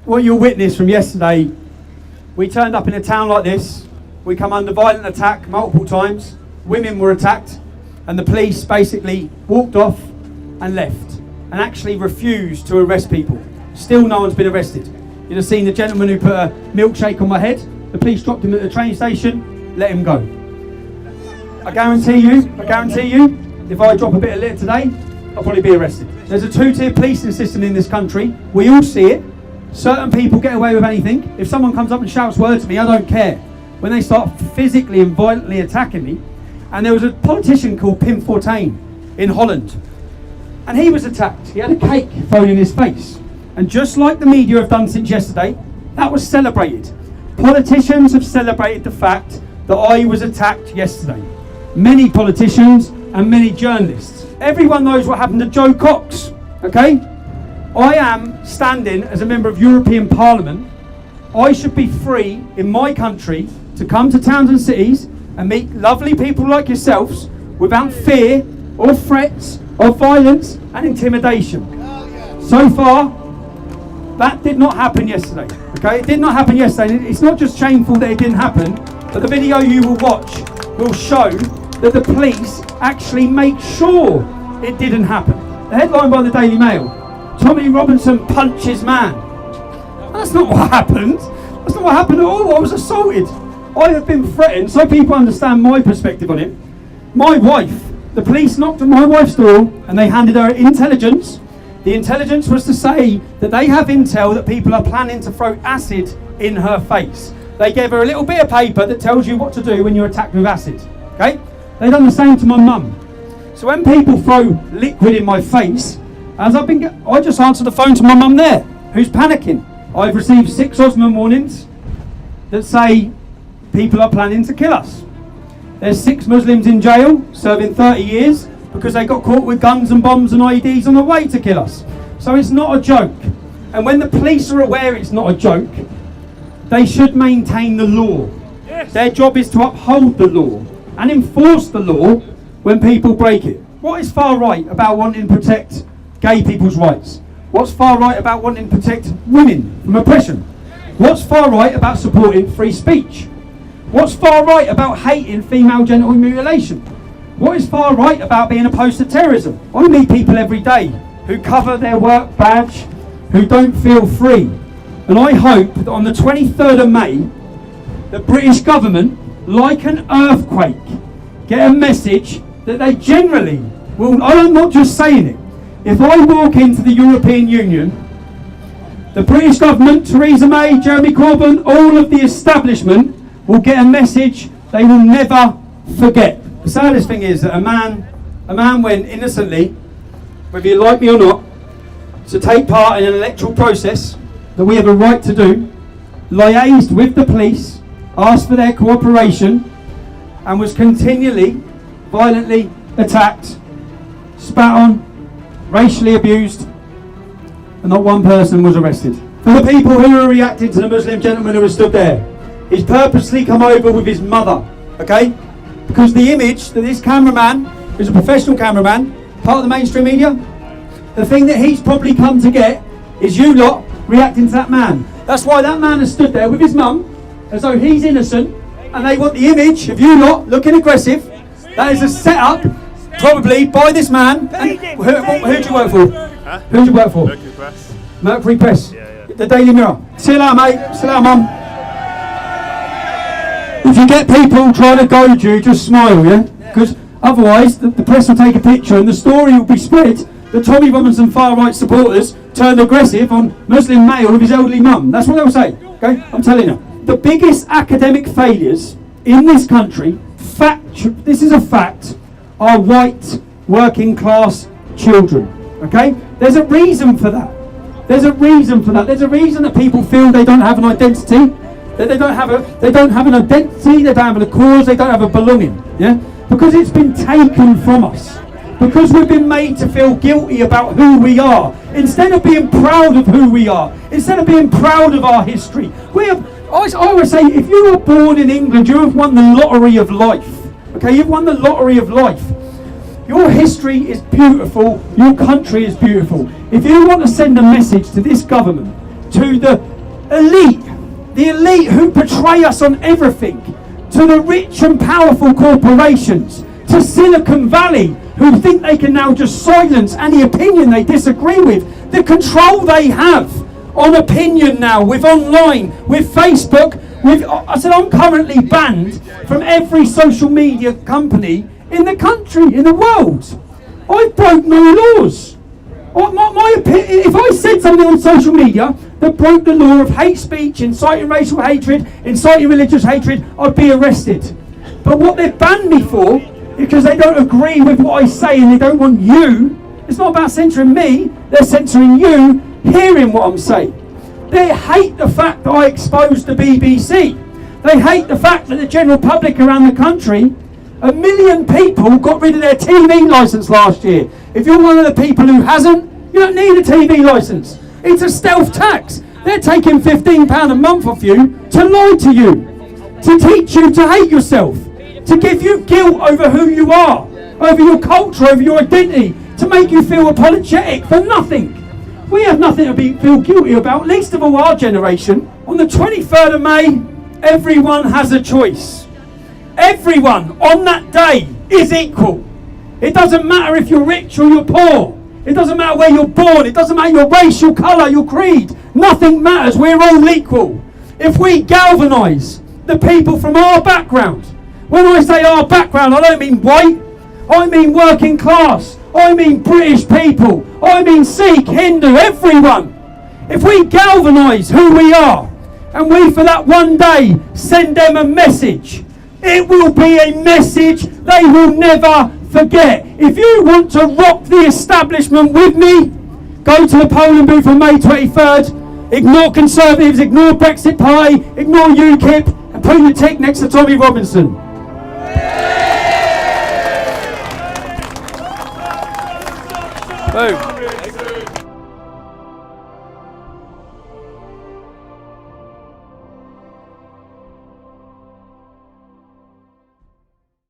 what you'll witness from yesterday, we turned up in a town like this, we come under violent attack multiple times, women were attacked, and the police basically walked off and left, and actually refused to arrest people. Still no one's been arrested. You'd have seen the gentleman who put a milkshake on my head, the police dropped him at the train station, let him go. I guarantee you, if I drop a bit of litter today, I'll probably be arrested. There's a two-tier policing system in this country. We all see it. Certain people get away with anything. If someone comes up and shouts words at me, I don't care. When they start physically and violently attacking me, and there was a politician called Pim Fortuyn in Holland, and he was attacked. He had a cake thrown in his face. And just like the media have done since yesterday, that was celebrated. Politicians have celebrated the fact that I was attacked yesterday. Many politicians and many journalists. Everyone knows what happened to Jo Cox, okay? I am standing as a member of European Parliament. I should be free in my country to come to towns and cities and meet lovely people like yourselves without fear or threats of violence and intimidation. So far, that did not happen yesterday, okay? It did not happen yesterday. It's not just shameful that it didn't happen, but the video you will watch will show that the police actually make sure it didn't happen. The headline by the Daily Mail, Tommy Robinson punches man. That's not what happened. That's not what happened at all. I was assaulted. I have been threatened, so people understand my perspective on it. My wife, the police knocked on my wife's door and they handed her intelligence. The intelligence was to say that they have intel that people are planning to throw acid in her face. They gave her a little bit of paper that tells you what to do when you're attacked with acid. Okay? They've done the same to my mum. So when people throw liquid in my face, I just answered the phone to my mum there, who's panicking. I've received 6 Osman warnings that say people are planning to kill us. There's 6 Muslims in jail serving 30 years because they got caught with guns and bombs and IEDs on the way to kill us. So it's not a joke. And when the police are aware it's not a joke, they should maintain the law. Yes. Their job is to uphold the law and enforce the law when people break it. What is far right about wanting to protect gay people's rights? What's far right about wanting to protect women from oppression? What's far right about supporting free speech? What's far right about hating female genital mutilation? What is far right about being opposed to terrorism? I meet people every day who cover their work badge, who don't feel free. And I hope that on the 23rd of May, the British government, like an earthquake, get a message that they generally will, I'm not just saying it, if I walk into the European Union, the British government, Theresa May, Jeremy Corbyn, all of the establishment will get a message they will never forget. The saddest thing is that a man went innocently, whether you like me or not, to take part in an electoral process that we have a right to do, liaised with the police, asked for their cooperation, and was continually, violently attacked, spat on, racially abused, and not one person was arrested. For the people who are reacting to the Muslim gentleman who was stood there, he's purposely come over with his mother, okay? Because the image that this cameraman, who's a professional cameraman, part of the mainstream media, the thing that he's probably come to get is you lot reacting to that man. That's why that man has stood there with his mum, as though he's innocent, and they want the image of you lot looking aggressive. That is a setup, probably, by this man. And who do you work for? Huh? Who do you work for? Mercury Press. Mercury Press. Yeah. The Daily Mirror. See you later, mate. See you later, mum. If you get people trying to goad you, just smile, yeah? Because otherwise, the press will take a picture and the story will be spread that Tommy Robinson far-right supporters turned aggressive on Muslim male with his elderly mum. That's what they'll say, okay? I'm telling you. The biggest academic failures in this country, this is a fact, are white, working-class children, okay? There's a reason for that. There's a reason for that. There's a reason that people feel they don't have an identity. That they don't have an identity, they don't have a cause, they don't have a belonging, yeah? Because it's been taken from us. Because we've been made to feel guilty about who we are. Instead of being proud of who we are, instead of being proud of our history. I always say, if you were born in England, you have won the lottery of life. Okay, you've won the lottery of life. Your history is beautiful, your country is beautiful. If you want to send a message to this government, to the elite, the elite who portray us on everything, to the rich and powerful corporations, to Silicon Valley, who think they can now just silence any opinion they disagree with. The control they have on opinion now, with online, with Facebook, I said I'm currently banned from every social media company in the country, in the world. I broke no laws. If I said something on social media that broke the law of hate speech, inciting racial hatred, inciting religious hatred, I'd be arrested. But what they've banned me for, because they don't agree with what I say and they don't want you, it's not about censoring me, they're censoring you hearing what I'm saying. They hate the fact that I exposed the BBC. They hate the fact that the general public around the country, 1 million people got rid of their TV licence last year. If you're one of the people who hasn't, you don't need a TV licence. It's a stealth tax. They're taking £15 a month off you to lie to you, to teach you to hate yourself, to give you guilt over who you are, over your culture, over your identity, to make you feel apologetic for nothing. We have nothing to feel guilty about, least of all our generation. On the 23rd of May, everyone has a choice. Everyone on that day is equal. It doesn't matter if you're rich or you're poor. It doesn't matter where you're born. It doesn't matter your race, your colour, your creed. Nothing matters. We're all equal. If we galvanise the people from our background, when I say our background, I don't mean white. I mean working class. I mean British people. I mean Sikh, Hindu, everyone. If we galvanise who we are, and we for that one day send them a message, it will be a message they will never forget. If you want to rock the establishment with me, go to the polling booth on May 23rd, ignore Conservatives, ignore Brexit Party, ignore UKIP, and put your tick next to Tommy Robinson. Boom.